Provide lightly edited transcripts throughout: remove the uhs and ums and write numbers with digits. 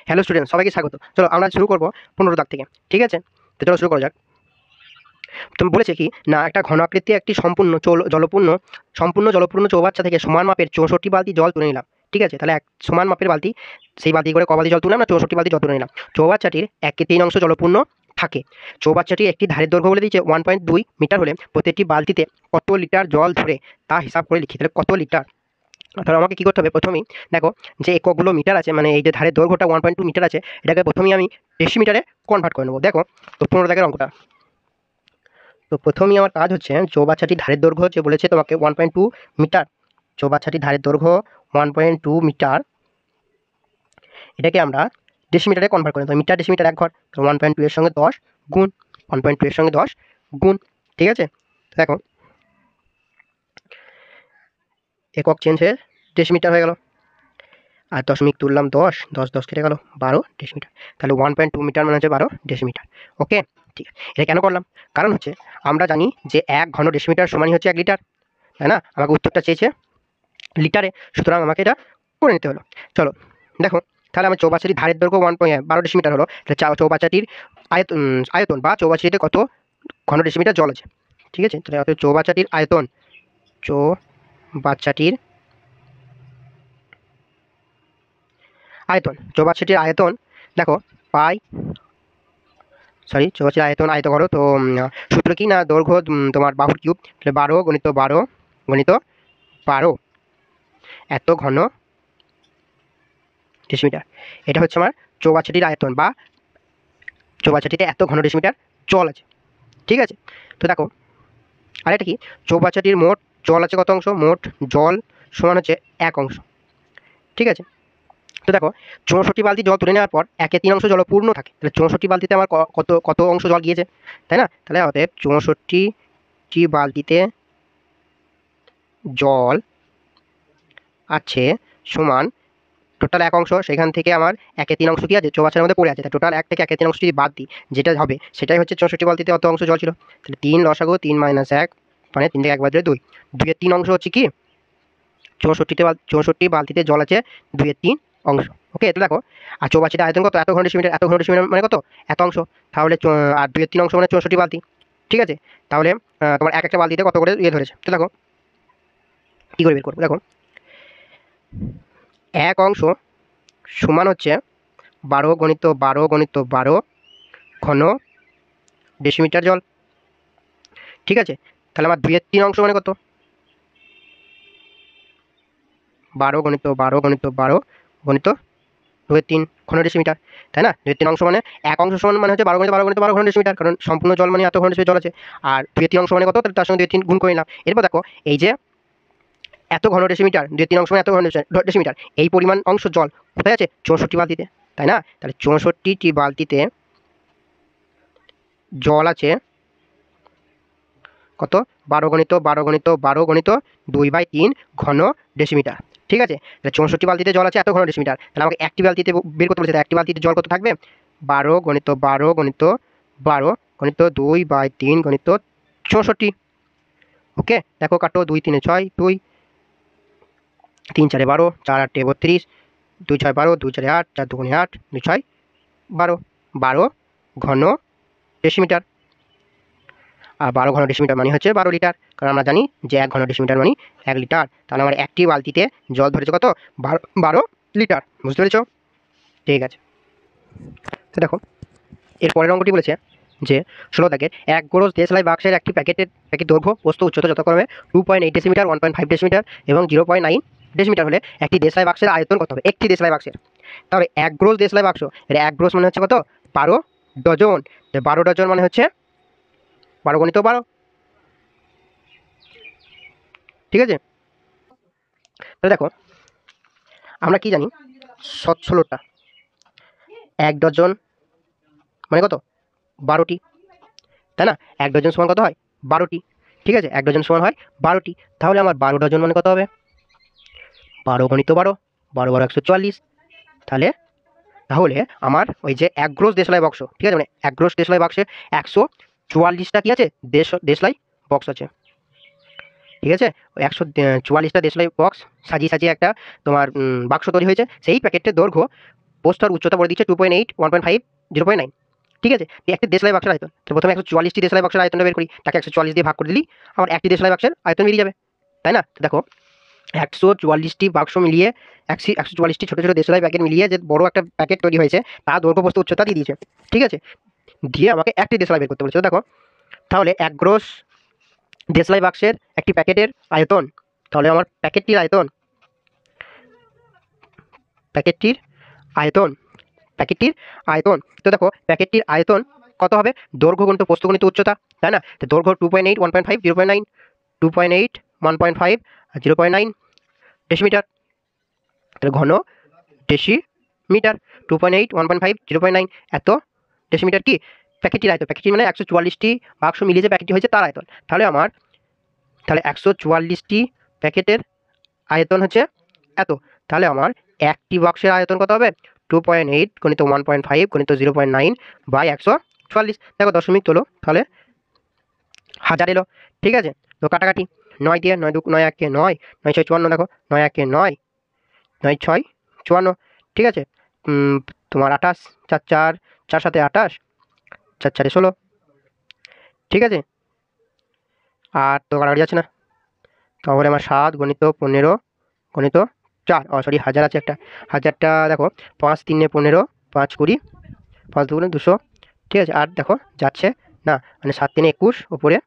Hello student, সবাইকে স্বাগত। চলো আমরা শুরু করব 15 দাগ থেকে। ঠিক আছে, তো চলো শুরু করা যাক। তুমি বলেছে কি না, একটা ঘন আকৃতি একটি সম্পূর্ণ জলপূর্ণ চৌবাচ্চা থেকে সমান মাপের 64 বালতি জল তুলে নিলাম। ঠিক আছে, তাহলে এক সমান মাপের বালতি, সেই বালতি করে ক বালতি জল তুললাম না, 64 বালতি জল তুলে নিলাম। চৌবাচ্চাটির 1/3 অংশ জলপূর্ণ থাকে। চৌবাচ্চাটি একটি ধারের দৈর্ঘ্য বলে দিয়েছে 1.2 মিটার হলে প্রত্যেকটি বালতিতে কত লিটার জল ধরে তা হিসাব করে লিখি। তাহলে কত লিটার, তাহলে আমাকে কী করতে হবে, প্রথমেই দেখো যে এককগুলো মিটার আছে, মানে এই যে ধারের দৈর্ঘ্যটা 1.2 মিটার আছে, এটাকে প্রথমেই আমি ডেসিমিটারে কনভার্ট করে নেবো। দেখো তো 15 দাগের অঙ্কটা, তো প্রথমেই আমার কাজ হচ্ছে চৌবাচ্চাটির ধারের দৈর্ঘ্য যে বলেছে তোমাকে 1.2 মিটার, চৌবাচ্চাটির ধারের দৈর্ঘ্য 1.2 মিটার, এটাকে আমরা ডেসিমিটারে কনভার্ট করে নেবো। মিটার ডেসিমিটার এক ঘর, তো 1.2 এর সঙ্গে 10 গুণ, 1.2 এর সঙ্গে 10 গুণ। ঠিক আছে, দেখো একক চেঞ্জ হয়ে ডেসিমিটার হয়ে গেল, আর দশমিক তুললাম 10, 10 10 কেটে গেল 12 ডেসিমিটার। তাহলে 1.2 মিটার মানে হচ্ছে 12 ডেসিমিটার। ওকে, ঠিক আছে। এটা কেন করলাম, কারণ হচ্ছে আমরা জানি যে 1 ঘন ডেসিমিটার সমানই হচ্ছে 1 লিটার, তাই না? আমাকে উত্তরটা চেয়েছে লিটারে, সুতরাং আমাকে এটা করে নিতে হলো। চলো দেখো, তাহলে আমার চৌবাচ্চাটির ধারের দৈর্ঘ্য 12 ডেসিমিটার হলো, তাহলে চৌবাচ্চাটির আয়তন বা চৌবাচ্চাটিতে কত ঘন ডেসিমিটার জল আছে। ঠিক আছে, তাহলে অর্থাৎ চৌবাচ্চাটির আয়তন, চৌবাচ্চাটির আয়তন দেখো পাই, চৌবাচ্চাটির আয়ত করো তো সূত্র কি না, দৈর্ঘ্য তোমার বাহুর কিউব, তাহলে 12 গুণিত 12 গুণিত 12 এত ঘন ডেসিমিটার। এটা হচ্ছে আমার চৌবাচ্চাটির আয়তন বা চৌবাচ্চাটিতে এত ঘন ডেসিমিটার জল আছে। ঠিক আছে, তো দেখো আর এটা কি, চৌবাচ্চাটির মোট জল আছে কত অংশ, মোট জল সমান হচ্ছে 1 অংশ। ঠিক আছে, তো দেখো 64 বালতি জল তুলে নেওয়ার পর 1/3 অংশ জল পূর্ণ থাকে, তাহলে 64 বালতিতে আমার কত কত অংশ জল গিয়েছে, তাই না? তাহলে অতএব 64টি বালতিতে জল আছে সমান টোটাল 1 অংশ, সেখান থেকে আমার 1/3 অংশ কি আছে, চৌবাচ্চার মধ্যে পড়ে আছে, তাই টোটাল 1 থেকে 1/3 অংশ যদি বাদ দিই, যেটা হবে সেটাই হচ্ছে 64 বালতিতে অত অংশ জল ছিল। তাহলে 3 লসাগু 3 - 1 মানে 3 থেকে 1 বাদ দিলে 2, 2/3 অংশ হচ্ছে কি 64 বালতিতে জল আছে 2/3 অংশ। ওকে, তো দেখো আর চৌবাচ্চাটির আয়তন কত, এত ঘন ডেসিমিটার, এত ঘন ডেসিমিটার মানে কত, এত অংশ, তাহলে আর 2/3 অংশ মানে 64 বালতি। ঠিক আছে, তাহলে তোমার এক একটা বালতিতে কত করে ইয়ে ধরেছে, তো দেখো কী করে বের করবো। দেখো 1 অংশ সমান হচ্ছে 12 গুণিত 12 গুণিত 12 ঘন ডেসিমিটার জল। ঠিক আছে, তাহলে আমার 2/3 অংশ মানে কত, 12 গুণিত 12 গুণিত 12 গুণিত 2/3 ঘন ডেসিমিটার, তাই না? 2/3 অংশ মানে 1 অংশ সমান মানে হচ্ছে 12 গুণিত 12 গুণিত 12 ঘন ডেসিমিটার, কারণ সম্পূর্ণ জল মানে এত ঘন ডেসিমিটার জল আছে। আর 2/3 অংশ মানে কত, তার সঙ্গে 2/3 গুণ করে নিলাম। এরপর দেখো এই যে এত ঘন ডেসিমিটার, 2/3 অংশ মানে এত ঘন ডেসিমিটার, এই পরিমাণ অংশ জল কোথায় আছে, 64 বালতিতে, তাই না? তাহলে 64টি বালতিতে জল আছে কত, 12 গুণিত 12 গুণিত 12 গুণিত 2/3 ঘন ডেসিমিটার। ঠিক আছে, তাহলে 64 বালতিতে জল আছে এত ঘন ডেসিমিটার, তাহলে আমাকে একটি বালতিতে বের করতে বলেছে, একটি বালতিতে জল কত থাকবে, 12 গুণিত 12 গুণিত 12 গুণিত 2/3 গুণিত 64। ওকে, দেখো কাটো, 2 3 6 2, 3 4 12, 4 8 32, 2 6 12, 2 4 8, 4 2 8, 2 6 12, 12 ঘন ডেসিমিটার। আর 12 ঘন ডেসিমিটার মানে হচ্ছে 12 লিটার, কারণ আমরা জানি যে 1 ঘন ডেসিমিটার মানে 1 লিটার। তাহলে আমার একটি বালতিতে জল ধরেছে কত, 12 লিটার। বুঝতে পেরেছ? ঠিক আছে, তো দেখো এর পরের অঙ্কটি বলেছে যে 16 দাগের 1 গোলক দেশলাই বাক্সের একটি প্যাকেট দৈর্ঘ্য প্রস্থ উচ্চতা যথাক্রমে 2.8 ডেসিমিটার, 1.5 ডেসিমিটার এবং 0.9 ডেসিমিটার হলে একটি দেশলাই বাক্সের আয়তন কত হবে, একটি দেশলাই বাক্সের। তাহলে 1 গ্রোস দেশলাই বাক্স, এর 1 গ্রোস মানে হচ্ছে কত, 12 ডজন, 12 ডজন মানে হচ্ছে 12 গুণিত 12। ঠিক আছে, তাহলে দেখো আমরা কি জানি, 16টা 1 ডজন মানে কত, 12টি, তাই না? 1 ডজন সমান কত হয়, 12টি। ঠিক আছে, 1 ডজন সমান হয় 12টি, তাহলে আমার 12 ডজন মানে কত হবে, 12 গুণিত 12, 12 12 144। তাহলে তাহলে আমার ওই যে 1 গ্রোস দেশলাই বাক্স, ঠিক আছে, মানে 1 গ্রোস দেশলাই বাক্সে 144টা কি আছে, দেশলাই বক্স আছে। ঠিক আছে, ওই 144টা দেশলাই বক্স সাজিয়ে সাজিয়ে একটা তোমার বাক্স তৈরি হয়েছে। সেই প্যাকেটের দৈর্ঘ্য প্রস্থ আর উচ্চতা বলে দিচ্ছে 2.8, 1.5, 0.9। ঠিক আছে, একটি দেশলাই বাক্সের আয়তন, তো প্রথমে 144টি দেশলাই বাক্সের আয়তনটা বের করি, তাকে 144 দিয়ে ভাগ করে দিলেই আমার একটি দেশলাই বাক্সের আয়তন বেরিয়ে যাবে, তাই না? তো দেখো 144টি বাক্স মিলিয়ে 144টি ছোটো ছোটো দেশলাই প্যাকেট মিলিয়ে যে বড় একটা প্যাকেট তৈরি হয়েছে তার দৈর্ঘ্য প্রস্থ উচ্চতা দিয়ে দিয়েছে। ঠিক আছে, দিয়ে আমাকে একটি দেশলাই বের করতে বলেছে। দেখো তাহলে 1 গ্রস দেশলাই বাক্সের একটি প্যাকেটের আয়তন, তাহলে আমার প্যাকেটটির আয়তন তো দেখো প্যাকেটটির আয়তন কত হবে, দৈর্ঘ্য গুণিত প্রস্থ গুণিত উচ্চতা, তাই না? তো দৈর্ঘ্য 2.8, 1.5, 0.9, 2.8, 1.5 আর 0.9 ডেসিমিটার, তাহলে ঘন ডেসিমিটার। 2.8, 1.5, 0.9 এত ডেসিমিটার কি প্যাকেটটির আয়তন। প্যাকেটটি মানে 144টি বাক্স মিলিয়ে যে প্যাকেটটি হয়েছে তার আয়তন। তাহলে 144টি প্যাকেটের আয়তন হচ্ছে এত। তাহলে আমার একটি বাক্সের আয়তন কত হবে, 2.8 গুণিত 1.5 গুণিত 0.9 বাই 144। দেখো দশমিক তোলো, তাহলে 1000 এলো। ঠিক আছে, তো কাটাকাটি 9 দিয়ে 9 2 9 1 9, 9 6 54, দেখো 9 1 9, 9 6 54। ঠিক আছে, তোমার 28, 4 4, 4 7 28, 4 4 16। ঠিক আছে, আর তো কাটাকাটি যাচ্ছে না, তাহলে আমার 7 গুণিত 15 গুণিত 4, সরি 1000 আছে একটা, 1000টা দেখো 5 3 15, 5 20, 5 2 200। ঠিক আছে, আর দেখো যাচ্ছে না, মানে 7 3 21 উপরে,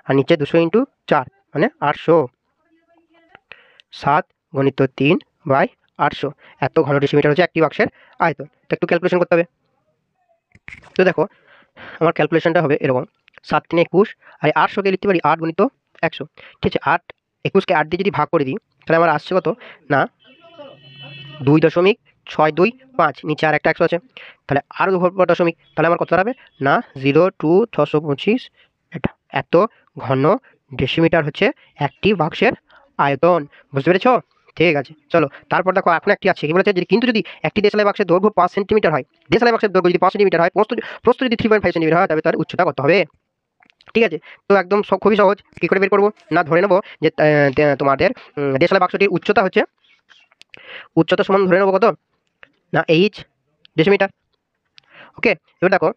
আর নিচে 200 ইন্টু 4 মানে 800। 7 গুণিত 3 বাই 800, এত ঘন ডেসিমিটার হচ্ছে একটি বাক্সের আয়তন। তো একটু ক্যালকুলেশন করতে হবে। তো দেখো আমার ক্যালকুলেশনটা হবে এরকম, 7 3 21 আর 800কে লিখতে পারি 8 গুণিত 100। ঠিক আছে, 8 21কে 8 দিয়ে যদি ভাগ করে দিই তাহলে আমার আসছে কত না 2.625, নিচে আর একটা 100 আছে, তাহলে আরও 2 দশমিক, তাহলে আমার কত দাঁড়াবে না 0 2 625। এটা এত ঘন ডেসিমিটার হচ্ছে একটি বাক্সের আয়তন। বুঝতে পেরেছ? ঠিক আছে, চলো তারপর দেখো এখন একটি আছে কি বলেছে, কিন্তু যদি একটি দেশলাই বাক্সের দৈর্ঘ্য 5 সেন্টিমিটার হয়, দেশলাই বাক্সের দৈর্ঘ্য যদি 5 সেন্টিমিটার হয়, প্রস্থ যদি 3.5 সেন্টিমিটার হয়, তবে তার উচ্চতা কত হবে? ঠিক আছে, তো একদম খুবই সহজ। কী করে বের করবো না, ধরে নেবো যে তোমাদের দেশলাই বাক্সটির উচ্চতা সমান ধরে নেবো কত না এইচ ডেসিমিটার। ওকে, এবার দেখো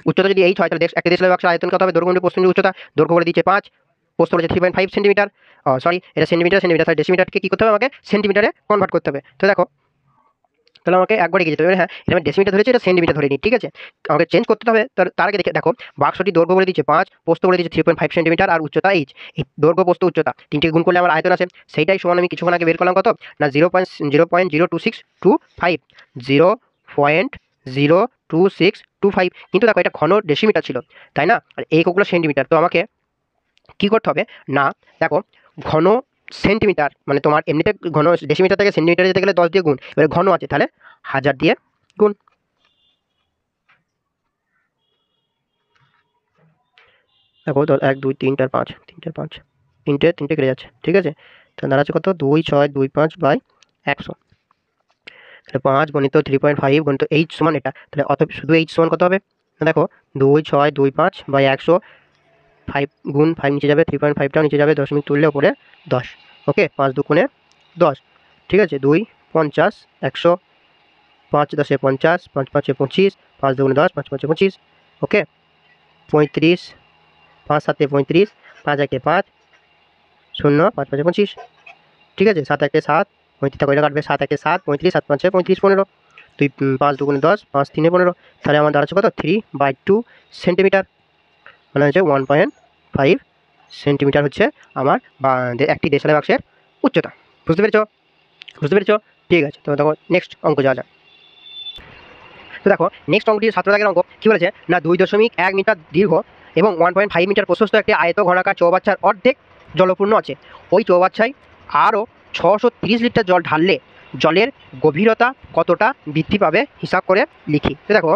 উচ্চতা যদি এইচ হয় তাহলে একটা দেশলাই বাক্সের আয়তন কত হবে, দৈর্ঘ্য গুণিত প্রস্থ উচ্চতা, দৈর্ঘ্য বলে দিচ্ছে 5, প্রস্থ বলেছে 3.5 সেন্টিমিটার, সরি এটা সেন্টিমিটার, তাহলে ডেসিমিটারকে কী করতে হবে, আমাকে সেন্টিমিটারে কনভার্ট করতে হবে। তো দেখো তাহলে আমাকে একবার এগিয়ে যেতে হবে। হ্যাঁ, এটা আমি ডেসিমিটার ধরেছি, এটা সেন্টিমিটার ধরে নিই। ঠিক আছে, আমাকে চেঞ্জ করতে হবে। তার আগে দেখো বাক্সটি দৈর্ঘ্য বলে দিচ্ছে 5, প্রস্থ বলে দিচ্ছে 3.5 সেন্টিমিটার, আর উচ্চতা এইচ। এই দৈর্ঘ্য প্রস্থ উচ্চতা তিনটে গুণ করলে আমার আয়তন আছে, সেইটাই সমান আমি কিছুক্ষণ আগে বের করলাম কত না 0.02625, 0.02625। কিন্তু দেখো এটা ঘন ডেসিমিটার ছিল, তাই না? আর এই এককগুলো সেন্টিমিটার। তো আমাকে কী করতে হবে না, দেখো ঘন সেন্টিমিটার মানে তোমার এমনিতে ঘন ডেসিমিটার থেকে সেন্টিমিটারে যেতে গেলে 10 দিয়ে গুণ, এবারে ঘন আছে তাহলে 1000 দিয়ে গুণ। দেখো 1 2 3 4 5, 3 4 5, তিনটে কেটে যাচ্ছে। ঠিক আছে, তাহলে দাঁড়াচ্ছে কত 2 6 2 5 বাই 100। তাহলে 5 গুণিত 3.5 গুণিত এইচ সমান এটা, তাহলে অতএব শুধু এইচ সমান কত হবে না, দেখো 2 6 2 5 বাই 100, 5 গুণ 5 নিচে যাবে, 3.5টাও নিচে যাবে, দশমিক তুললে ওপরে 10। ওকে, 5 2 গুণে 10। ঠিক আছে, 2 50 100, 5 10 50, 5 5 25, 5 2 10, 5 5 25। ওকে, 35, 5 7 35, 5 1 5 0, 5 5 25। ঠিক আছে, 7 1 7, 35 কয়টা কাটবে, 7 1 7 35, 7 5 35 15, 2 5 2 10, 5 3 15। তাহলে আমার দাঁড়াচ্ছে কত 3/2 সেন্টিমিটার, মানে হচ্ছে 1.5 সেন্টিমিটার হচ্ছে আমার একটি দেশলাই বাক্সের উচ্চতা। বুঝতে পেরেছ? ঠিক আছে, তো দেখো নেক্সট অঙ্ক যাওয়া যাক। তো দেখো নেক্সট অঙ্কটি 7 দাগের অঙ্ক কী বলেছে না 2.1 মিটার দীর্ঘ এবং 1.5 মিটার প্রশস্ত একটি আয়ত ঘনাকার চৌবাচ্চার অর্ধেক জলপূর্ণ আছে। ওই চৌবাচ্চায় আরও 630 লিটার জল ঢাললে জলের গভীরতা কতটা বৃদ্ধি পাবে হিসাব করে লিখি। তো দেখো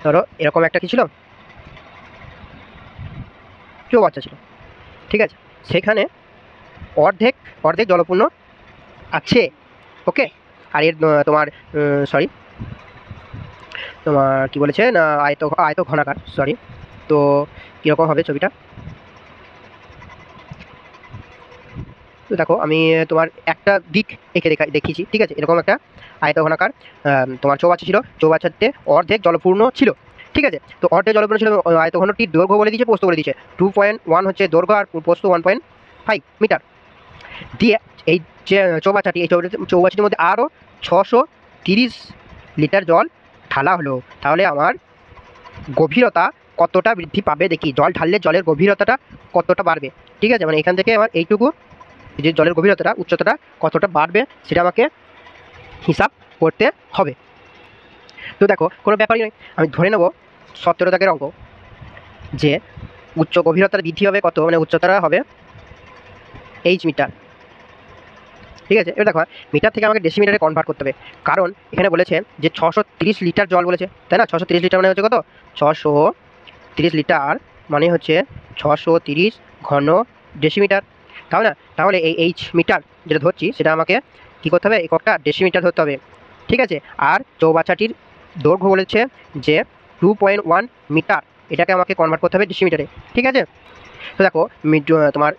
ধরো এরকম একটা কি ছিল, চৌবাচ্চা ছিল। ঠিক আছে, সেখানে অর্ধেক জলপূর্ণ আছে। ওকে, আর এর তোমার সরি তোমার কি বলেছে না আয়ত ঘনাকার, সরি। তো কীরকম হবে ছবিটা, তো দেখো আমি তোমার একটা দিক এঁকে দেখিয়েছি, ঠিক আছে। এরকম একটা আয়তঘনাকার তোমার চৌবাচ্চা ছিল, চৌবাচ্চাতে অর্ধেক জলপূর্ণ ছিল, ঠিক আছে। তো অর্ধেক জলপূর্ণ ছিল, আয়তঘনটির দৈর্ঘ্য বলে দিয়েছে, প্রস্থ বলে দিয়েছে। 2.1 হচ্ছে দৈর্ঘ্য আর প্রস্থ 1.5 মিটার দিয়ে এই যে চৌবাচ্চাটি, এই চৌবাচ্চাটির মধ্যে আরও 630 লিটার জল ঢালা হলো। তাহলে আমার গভীরতা কতটা বৃদ্ধি পাবে দেখি, জল ঢাললে জলের গভীরতাটা কতটা বাড়বে, ঠিক আছে। মানে এখান থেকে আমার এইটুকু যে জলের গভীরতাটা, উচ্চতাটা কতটা বাড়বে সেটা আমাকে হিসাব করতে হবে। তো দেখো কোনো ব্যাপারই নয়, আমি ধরে নেব 17 দাগের অঙ্ক যে উচ্চ গভীরতার বৃদ্ধি হবে কত, মানে উচ্চতাটা হবে এইচ মিটার, ঠিক আছে। এবার দেখো মিটার থেকে আমাকে ডেসিমিটারে কনভার্ট করতে হবে, কারণ এখানে বলেছে যে 630 লিটার জল বলেছে, তাই না। 630 লিটার মানে হচ্ছে কত, 630 লিটার মানে হচ্ছে 630 ঘন ডেসিমিটার, তাই না। তাহলে এই এইচ মিটার যেটা ধরছি সেটা আমাকে কী করতে হবে, এককটা ডেসিমিটার ধরতে হবে, ঠিক আছে। আর চৌবাচ্চাটির দৈর্ঘ্য বলেছে যে 2.1 মিটার, এটাকে আমাকে কনভার্ট করতে হবে ডেসিমিটারে, ঠিক আছে। তো দেখো তোমার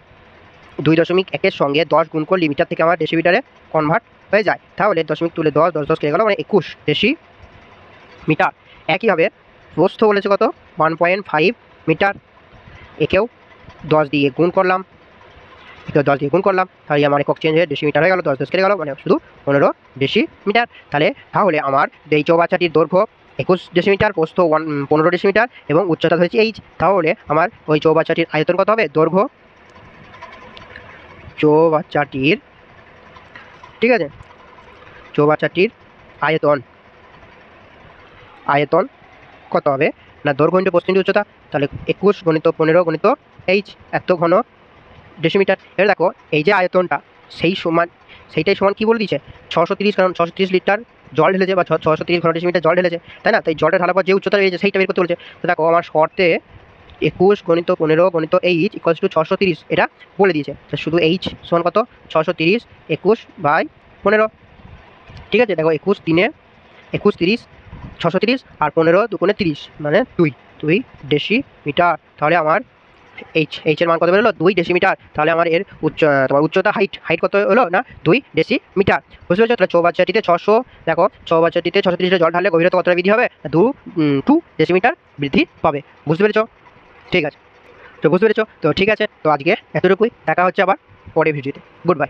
2.1 সঙ্গে 10 গুণ করলে মিটার থেকে আমার ডেসিমিটারে কনভার্ট হয়ে যায়। তাহলে দশমিক তুলে 10 10 10 কেটে গেল, মানে 21 ডেসিমিটার। একইভাবে প্রস্থ বলেছে কত, 1.5 মিটার, একেও 10 দিয়ে গুণ করলাম, একেও 10 দিয়ে গুণ করলাম, তাহলে আমার একক চেঞ্জ হয়ে ডেসিমিটার হয়ে গেল, 10 10 কেটে গেল, মানে শুধু 15 ডেসিমিটার। তাহলে আমার এই চৌবাচ্চাটির দৈর্ঘ্য 21 ডেসিমিটার, প্রস্থ 15 ডেসিমিটার এবং উচ্চতা ধরেছি এইচ। তাহলে আমার ওই চৌবাচ্চাটির আয়তন কত হবে, দৈর্ঘ্য চৌবাচ্চাটির, ঠিক আছে, চৌবাচ্চাটির আয়তন কত হবে না, দৈর্ঘ্য ইন্টু প্রস্থ ইন্টু উচ্চতা, তাহলে 21 × 15 × এইচ, এত ঘন ডেসিমিটার। এবার দেখো এই যে আয়তনটা সেইটাই সমান কী বলে দিয়েছে, 630, কারণ 630 লিটার জল ঢেলেছে বা 630 ঘন ডেসিমিটার জল ঢেলেছে, তাই না। তাই জলটা ঢালার পর যে উচ্চতা রয়েছে সেইটা বের করতে বলেছে। তো দেখো আমার শর্তে 21 × 15 × এইচ = 630 এটা বলে দিয়েছে। তো শুধু এইচ সমান কত, 630 21/15, ঠিক আছে। দেখো 21 3 21 30 630 আর 15 2 30 মানে 2 ডেসিমিটার। তাহলে আমার এইচের মান কত বেরোলো, 2 ডেসিমিটার। তাহলে আমার এর তোমার উচ্চতা হাইট কত হলো না, 2 ডেসিমিটার, বুঝতে পেরেছো। তাহলে চৌবাচ্চাটিতে 600, দেখো চৌবাচ্চাটিতে 630 লিটার জল ঢাললে গভীরতা কতটা বৃদ্ধি হবে, 2 ডেসিমিটার বৃদ্ধি পাবে, বুঝতে পেরেছো। ঠিক আছে, তো বুঝতে পেরেছো তো, ঠিক আছে। তো আজকে এতটুকুই, দেখা হচ্ছে আবার পরের ভিডিওতে। Good bye.